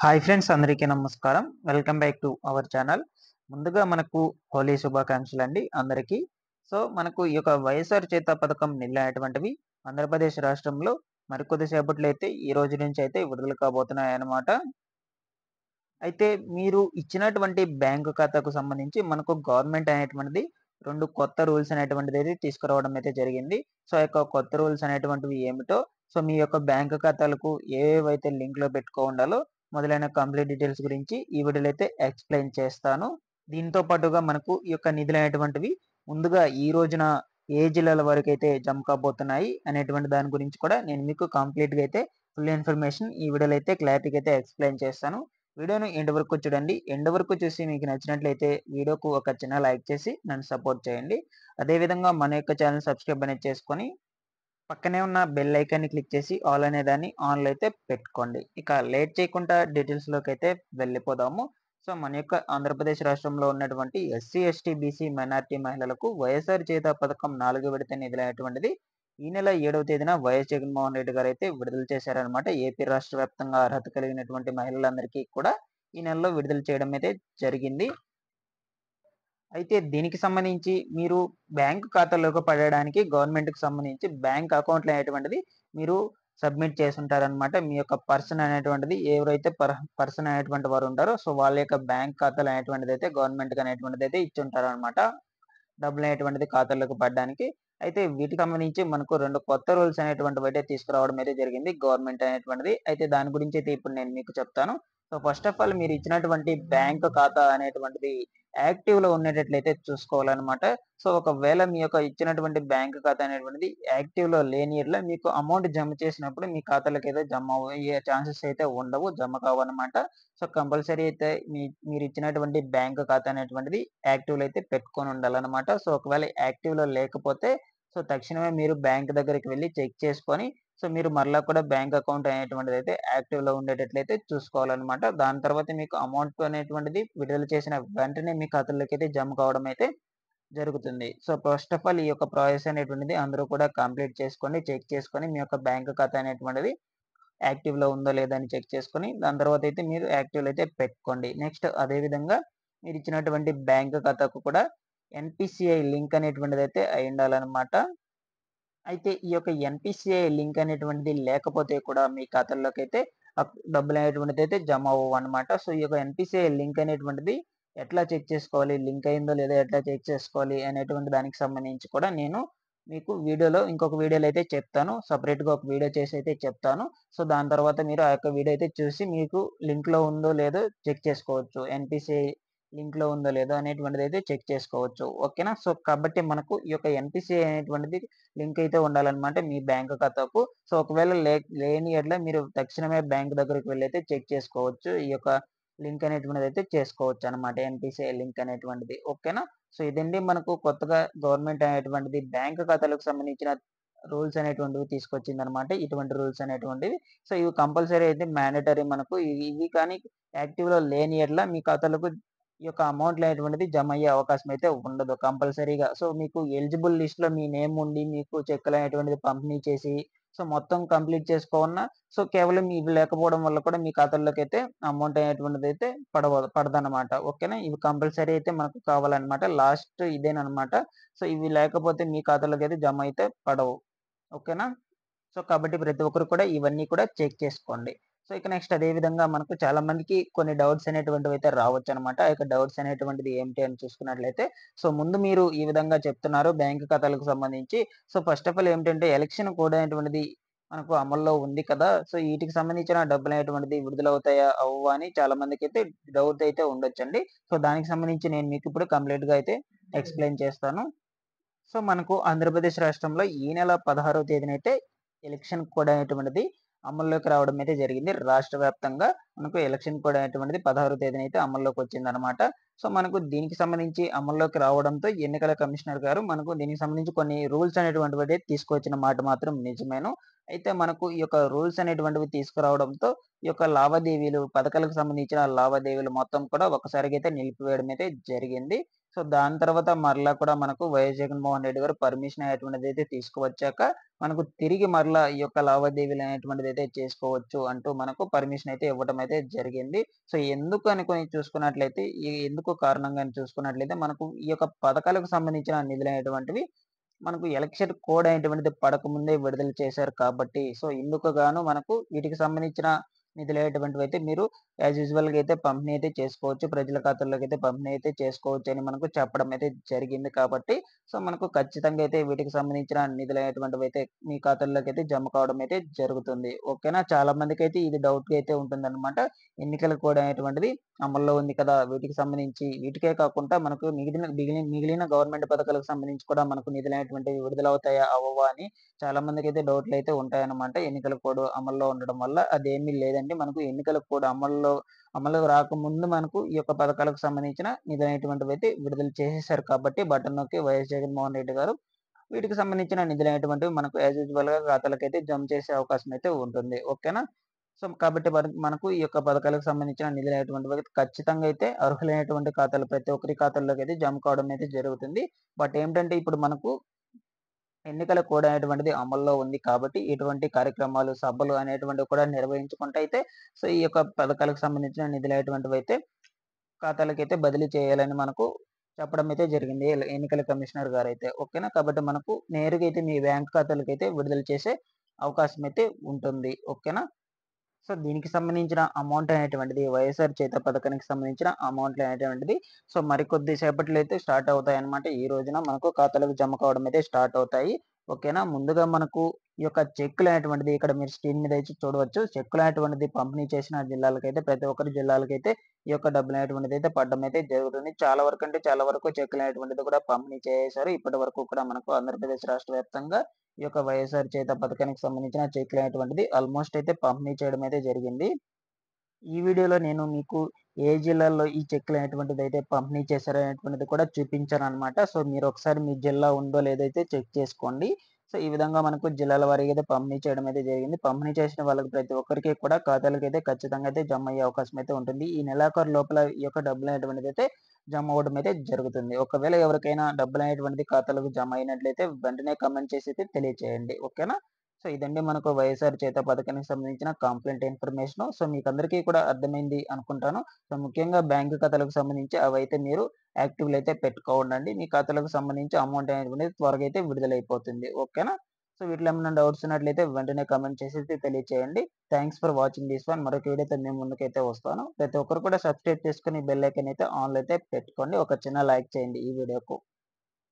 Hi friends, అందరికీ నమస్కారం. Welcome back to our channel. ముందుగా మనకు హోలీ శుభాకాంక్షలండి అందరికీ. మనకు ఈ యొక్క వైఎస్ఆర్ చేయూత పథకం నిలిపినటువంటివి ఆంధ్రప్రదేశ్ రాష్ట్రంలో మరికొద్ది సేపట్లో అయితే ఈ రోజు నుంచి అయితే విడుదల కాబోతున్నాయన్నమాట. అయితే మీరు ఇచ్చినటువంటి బ్యాంకు ఖాతాకు సంబంధించి మనకు గవర్నమెంట్ అనేటువంటిది 2 కొత్త రూల్స్ అనేటువంటిది తీసుకురావడం అయితే జరిగింది. ఆ యొక్క కొత్త రూల్స్ అనేటువంటివి ఏమిటో, మీ యొక్క బ్యాంకు ఖాతాలకు ఏవేవైతే లింక్‌లో పెట్టుకోనుండాలో మొదలైన కంప్లీట్ డీటెయిల్స్ గురించి ఈ వీడియోలో అయితే ఎక్స్‌ప్లెయిన్ చేస్తాను. దీంతో పాటుగా మనకు ఈ యొక్క నిధులనేటువంటివి ముందుగా ఈ రోజున ఏ జిల్లాల వరకైతే జమ కాబోతున్నాయి అనేటువంటి దాని గురించి కూడా నేను మీకు కంప్లీట్‌గా అయితే ఫుల్ ఇన్ఫర్మేషన్ ఈ వీడియోలో అయితే క్లారిటీగా అయితే ఎక్స్‌ప్లెయిన్ చేస్తాను. వీడియోని ఎండ్ వరకు చూడండి. ఎండ్ వరకు చూసి మీకు నచ్చినట్లయితే వీడియోకు ఒక చిన్న లైక్ చేసి నన్ను సపోర్ట్ చేయండి. అదేవిధంగా మన యొక్క ఛానెల్ సబ్స్క్రైబ్ అనేది చేసుకొని పక్కనే ఉన్న బెల్ ఐకాన్‌ని క్లిక్ చేసి ఆల్ అనే దాన్ని ఆన్‌లో అయితే పెట్టుకోండి. ఇక లేట్ చేయకుండా డీటెయిల్స్‌లోకి అయితే వెళ్ళిపోదాము. మన యొక్క ఆంధ్రప్రదేశ్ రాష్ట్రంలో ఉన్నటువంటి ఎస్సీ, ఎస్టీ, బీసీ, మైనారిటీ మహిళలకు వైఎస్ఆర్ చేయూత పథకం 4 విడత నిధులనేటువంటిది ఈ నెల 7వ తేదీన వైఎస్ జగన్మోహన్ రెడ్డి గారైతే విడుదల చేశారనమాట. ఏపీ రాష్ట్ర వ్యాప్తంగా అర్హత కలిగినటువంటి మహిళలందరికీ కూడా ఈ నెలలో విడుదల చేయడం అయితే జరిగింది. అయితే దీనికి సంబంధించి మీరు బ్యాంక్ ఖాతాలోకి పడడానికి గవర్నమెంట్‌కి సంబంధించి బ్యాంక్ అకౌంట్‌లు అనేటువంటిది మీరు సబ్మిట్ చేసుంటారనమాట. మీ యొక్క పర్సన్ అనేటువంటిది ఎవరైతే పర్సన్ అనేటువంటి వారు ఉంటారో వాళ్ళ యొక్క బ్యాంక్ ఖాతాలు అనేటువంటిదైతే గవర్నమెంట్‌కి అనేటువంటిదైతే ఇచ్చుంటారనమాట. డబ్బులనేటువంటిది ఖాతాలోకి పడడానికి. అయితే వీటికి సంబంధించి మనకు 2 కొత్త రూల్స్ అనేటువంటివైతే తీసుకురావడం అయితే జరిగింది గవర్నమెంట్ అనేటువంటిది. అయితే దాని గురించి అయితే ఇప్పుడు నేను మీకు చెప్తాను. ఫస్ట్ ఆఫ్ ఆల్ మీరు ఇచ్చినటువంటి బ్యాంక్ ఖాతా అనేటువంటిది యాక్టివ్‌లో ఉండేటట్లయితే చూసుకోవాలనమాట. ఒకవేళ మీ యొక్క ఇచ్చినటువంటి బ్యాంక్ ఖాతా అనేటువంటిది యాక్టివ్‌లో లేని యెడల మీకు అమౌంట్ జమ చేసినప్పుడు మీ ఖాతాలోకైతే జమ అయ్యే ఛాన్సెస్ అయితే ఉండవు. జమ కావన్నమాట. కంపల్సరీ అయితే మీరిచ్చినటువంటి బ్యాంక్ ఖాతా అనేటువంటిది యాక్టివ్‌లో అయితే పెట్టుకొని ఉండాలన్నమాట. ఒకవేళ యాక్టివ్‌లో లేకపోతే తక్షణమే మీరు బ్యాంక్ దగ్గరికి వెళ్లి చెక్ చేసుకొని మీరు మరలా కూడా బ్యాంక్ అకౌంట్ అనేటువంటిదైతే యాక్టివ్‌లో ఉండేటట్లయితే చూసుకోవాలన్నమాట. దాని తర్వాత మీకు అమౌంట్ అనేటువంటిది విడుదల చేసిన వెంటనే మీ ఖాతాలోకైతే జమ కావడం అయితే జరుగుతుంది. ఫస్ట్ ఆఫ్ ఆల్ ఈ యొక్క ప్రాసెస్ అనేటువంటిది అందరూ కూడా కంప్లీట్ చేసుకోండి. చెక్ చేసుకొని మీ యొక్క బ్యాంక్ ఖాతా అనేటువంటిది యాక్టివ్‌లో ఉందో లేదో అని చెక్ చేసుకొని దాని తర్వాత అయితే మీరు యాక్టివ్‌లో అయితే పెట్టుకోండి. నెక్స్ట్ అదే విధంగా మీరిచ్చినటువంటి బ్యాంక్ ఖాతాకు కూడా ఎన్‌పీసీఐ లింక్ అనేటువంటిదైతే అయ్యుండాలన్నమాట. అయితే ఈ యొక్క ఎన్‌పీసీఐ లింక్ అనేటువంటిది లేకపోతే కూడా మీ ఖాతాల్లోకైతే డబ్బులనేటువంటిదైతే జమ అవ్వవన్నమాట. ఈ యొక్క ఎన్‌పీసీఐ లింక్ అనేటువంటిది ఎట్లా చెక్ చేసుకోవాలి? లింక్ అయిందో లేదో ఎట్లా చెక్ చేసుకోవాలి? అనేటువంటి దానికి సంబంధించి కూడా నేను మీకు ఇంకొక వీడియోలో అయితే చెప్తాను. సెపరేట్‌గా ఒక వీడియో చేసి అయితే చెప్తాను. దాని తర్వాత మీరు ఆ యొక్క వీడియో అయితే చూసి మీకు లింక్‌లో ఉందో లేదో చెక్ చేసుకోవచ్చు. ఎన్‌పీసీఐ లింక్‌లో ఉందో లేదో అనేటువంటిదైతే చెక్ చేసుకోవచ్చు. ఓకేనా? కాబట్టి మనకు ఈ యొక్క ఎన్‌పీసీఐ అనేటువంటిది లింక్ అయితే ఉండాలన్నమాట మీ బ్యాంక్ ఖాతాకు. ఒకవేళ లేని యెడల మీరు తక్షణమే బ్యాంక్ దగ్గరికి వెళ్లైతే చెక్ చేసుకోవచ్చు. ఈ యొక్క లింక్ అనేటువంటిదైతే చేసుకోవచ్చన్నమాట. ఎన్‌పీసీఐ లింక్ అనేటువంటిది. ఓకేనా? ఇదండి మనకు కొత్తగా గవర్నమెంట్ అనేటువంటిది బ్యాంక్ ఖాతాలకు సంబంధించిన రూల్స్ అనేటువంటివి తీసుకొచ్చిందన్నమాట. ఇటువంటి రూల్స్ అనేటువంటివి. ఇవి కంపల్సరీ అయితే మ్యాండేటరీ మనకు. ఇవి కానీ యాక్టివ్‌లో లేని యెడల మీ ఖాతాలకు ఈ యొక్క అమౌంట్లు అనేటువంటిది జమ అయ్యే అవకాశం అయితే ఉండదు కంపల్సరీగా. మీకు ఎలిజిబుల్ లిస్ట్‌లో మీ నేమ్ ఉండి మీకు చెక్కులు అనేటువంటిది పంపిణీ చేసి మొత్తం కంప్లీట్ చేసుకోకున్నా కేవలం ఇవి లేకపోవడం వల్ల కూడా మీ ఖాతాల్లోకైతే అమౌంట్ అనేటువంటిదైతే పడదన్నమాట. ఓకేనా? ఇవి కంపల్సరీ అయితే మనకు కావాలన్నమాట. లాస్ట్ ఇదేనన్నమాట. ఇవి లేకపోతే మీ ఖాతాలోకైతే జమ అయితే పడవు. ఓకేనా? కాబట్టి ప్రతి ఒక్కరు కూడా ఇవన్నీ కూడా చెక్ చేసుకోండి. ఇక నెక్స్ట్ అదే విధంగా మనకు చాలా మందికి కొన్ని డౌట్స్ అనేటువంటివైతే రావచ్చనమాట. ఆ యొక్క డౌట్స్ అనేటువంటిది ఏమిటి అని చూసుకున్నట్లయితే, ముందు మీరు ఈ విధంగా చెప్తున్నారు బ్యాంక్ ఖాతాలకు సంబంధించి. ఫస్ట్ ఆఫ్ ఆల్ ఏమిటంటే ఎలక్షన్ కోడ్ అనేటువంటిది మనకు అమల్లో ఉంది కదా! ఈటికి సంబంధించిన డబ్బులనేటువంటిది విడుదలవుతాయా? అవ్వవా? అని చాలా మందికైతే డౌట్ అయితే ఉండొచ్చండి. దానికి సంబంధించి నేను మీకు ఇప్పుడు కంప్లీట్‌గా అయితే ఎక్స్‌ప్లెయిన్ చేస్తాను. మనకు ఆంధ్రప్రదేశ్ రాష్ట్రంలో ఈ నెల 16వ తేదీనైతే ఎలక్షన్ కోడ్ అనేటువంటిది అమల్లోకి రావడం అయితే జరిగింది. రాష్ట్ర వ్యాప్తంగా మనకు ఎలక్షన్ కోడ్ అనేటువంటిది 16వ తేదీనైతే అమల్లోకి వచ్చిందనమాట. మనకు దీనికి సంబంధించి అమల్లోకి రావడంతో ఎన్నికల కమిషనర్ గారు మనకు దీనికి సంబంధించి కొన్ని రూల్స్ అనేటువంటివి తీసుకొచ్చిన మాట మాత్రం నిజమేను. అయితే మనకు ఈ యొక్క రూల్స్ అనేటువంటివి తీసుకురావడంతో ఈ యొక్క లావాదేవీలు పథకాలకు సంబంధించిన లావాదేవీలు మొత్తం కూడా ఒక్కసారిగా అయితే నిలిపివేయడం అయితే జరిగింది. సో, దాని తర్వాత మరలా కూడా మనకు వైఎస్ జగన్మోహన్ రెడ్డి గారు పర్మిషన్ అనేటువంటిదైతే తీసుకువచ్చాక, మనకు తిరిగి మరలా ఈ యొక్క లావాదేవీలు అనేటువంటిదైతే చేసుకోవచ్చు అంటూ మనకు పర్మిషన్ అయితే ఇవ్వటం అయితే జరిగింది. సో, ఎందుకు అనుకోని చూసుకున్నట్లయితే, ఎందుకు కారణంగా అని చూసుకున్నట్లయితే, మనకు ఈ యొక్క పథకాలకు సంబంధించిన నిధులనేటువంటివి మనకు ఎలక్షన్ కోడ్ అనేటువంటిది పడకముందే విడుదల చేశారు కాబట్టి, సో, ఇందుకు గాను మనకు వీటికి సంబంధించిన నిధులనేటువంటివైతే మీరు యాజ్ యూజువల్‌గా అయితే పంపిణీ అయితే చేసుకోవచ్చు. ప్రజల ఖాతాల్లోకైతే పంపిణీ అయితే చేసుకోవచ్చని మనకు చెప్పడం అయితే జరిగింది కాబట్టి, సో, మనకు ఖచ్చితంగా అయితే వీటికి సంబంధించిన నిధులనేటువంటివైతే మీ ఖాతాల్లోకైతే జమ కావడం అయితే జరుగుతుంది. ఓకేనా? చాలా మందికైతే ఇది డౌట్‌గా అయితే ఉంటుందన్నమాట. ఎన్నికల కోడ్ అనేటువంటిది అమల్లో ఉంది కదా! వీటికి సంబంధించి వీటికే కాకుండా మనకు మిగిలిన గవర్నమెంట్ పథకాలకు సంబంధించి కూడా మనకు నిధులనేటువంటివి విడుదలవుతాయా? అవ్వవా? అని చాలా మందికైతే డౌట్‌లయితే ఉంటాయన్నమాట. ఎన్నికల కోడ్ అమల్లో ఉండడం వల్ల. అదేమీ లేదండి. మనకు ఎన్నికల కోడ్ అమలుకి రాకముందు మనకు ఈ యొక్క పథకాలకు సంబంధించిన నిధులనేటువంటివైతే విడుదల చేసేసారు కాబట్టి బటన్ నొక్కి వైఎస్ జగన్మోహన్ రెడ్డి గారు వీటికి సంబంధించిన నిధులనేటువంటివి మనకు యాజ్ యూజువల్‌గా ఖాతాలకైతే జమ చేసే అవకాశం అయితే ఉంటుంది. ఓకేనా? సో, కాబట్టి మనకు ఈ యొక్క పథకాలకు సంబంధించిన నిధులనేటువంటివి ఖచ్చితంగా అయితే అర్హులైనటువంటి ఖాతాలు ప్రతి ఒక్కరి ఖాతాల్లోకైతే జమ కావడం అయితే జరుగుతుంది. బట్ ఏంటంటే ఇప్పుడు మనకు ఎన్నికల కోడ్ అనేటువంటిది అమల్లో ఉంది కాబట్టి, ఎటువంటి కార్యక్రమాలు, సభలు అనేటువంటివి కూడా నిర్వహించకుండా అయితే సో, ఈ యొక్క పథకాలకు సంబంధించిన నిధులనేటువంటివైతే ఖాతాలకైతే బదిలీ చేయాలని మనకు చెప్పడం అయితే జరిగింది. ఎన్నికల కమిషనర్ గారైతే. ఓకేనా? కాబట్టి మనకు నేరుగా అయితే మీ బ్యాంక్ ఖాతాలకైతే విడుదల చేసే అవకాశం అయితే ఉంటుంది. ఓకేనా? సో, దీనికి సంబంధించిన అమౌంట్ అనేటువంటిది వైఎస్ఆర్ చేయూత పథకానికి సంబంధించిన అమౌంట్ అనేటువంటిది సో, మరికొద్ది సేపట్లో అయితే స్టార్ట్ అవుతాయన్నమాట. ఈ రోజున మనకు ఖాతాలకు జమ కావడం అయితే స్టార్ట్ అవుతాయి. ఓకేనా? ముందుగా మనకు ఈ యొక్క చెక్కులు అనేటువంటిది ఇక్కడ మీరు స్క్రీన్ మీద అయితే చూడవచ్చు. చెక్కులు అనేటువంటిది పంపిణీ చేసిన జిల్లాలకైతే ప్రతి ఒక్కరి జిల్లాలకైతే ఈ యొక్క డబ్బులు అనేటువంటిది అయితే పడడం అయితే జరుగుతుంది. చాలా వరకు అంటే చాలా వరకు చెక్కులు అనేటువంటిది కూడా పంపిణీ చేసేశారు. ఇప్పటి వరకు కూడా మనకు ఆంధ్రప్రదేశ్ రాష్ట్ర వ్యాప్తంగా ఈ యొక్క వైఎస్ఆర్ చేయూత పథకానికి సంబంధించిన చెక్కులు అనేటువంటిది ఆల్మోస్ట్ అయితే పంపిణీ చేయడం అయితే జరిగింది. ఈ వీడియోలో నేను మీకు ఏ జిల్లాల్లో ఈ చెక్కులు అనేటువంటిదైతే పంపిణీ చేశారనేటువంటిది కూడా చూపించాననమాట. సో, మీరొకసారి మీ జిల్లా ఉందో లేదో అయితే చెక్ చేసుకోండి. సో, ఈ విధంగా మనకు జిల్లాల వారీగా అయితే పంపిణీ చేయడం అయితే జరిగింది. పంపిణీ చేసిన వాళ్ళకి ప్రతి ఒక్కరికి కూడా ఖాతాలకైతే ఖచ్చితంగా అయితే జమ అయ్యే అవకాశం అయితే ఉంటుంది. ఈ నెలాఖరు లోపల ఈ యొక్క డబ్బులనేటువంటిదైతే జమ అవ్వడం అయితే జరుగుతుంది. ఒకవేళ ఎవరికైనా డబ్బులనేటువంటిది ఖాతాలకు జమ అయినట్లయితే వెంటనే కామెంట్ చేసి అయితే తెలియచేయండి. ఓకేనా? సో, ఇదండి మనకు వైఎస్ఆర్ చేయూత పథకానికి సంబంధించిన కంప్లీట్ ఇన్ఫర్మేషను. సో, మీకందరికీ కూడా అర్థమైంది అనుకుంటాను. సో, ముఖ్యంగా బ్యాంకు ఖాతాలకు సంబంధించి అవైతే మీరు యాక్టివ్‌లో అయితే పెట్టుకోండండి. మీ ఖాతాలకు సంబంధించి అమౌంట్ అనేటువంటిది త్వరగా అయితే విడుదలైపోతుంది. ఓకేనా? సో, వీటిలో ఏమైనా డౌట్స్ ఉన్నట్లయితే వెంటనే కామెంట్ చేసి తెలియచేయండి. Thanks for watching this one. మరొక వీడియోతో మీ ముందుకైతే వస్తాను. ప్రతి ఒక్కరు కూడా సబ్స్క్రైబ్ చేసుకొని బెల్ ఐకాన్ అయితే ఆన్‌లో అయితే పెట్టుకోండి. ఒక చిన్న లైక్ చేయండి ఈ వీడియోకు.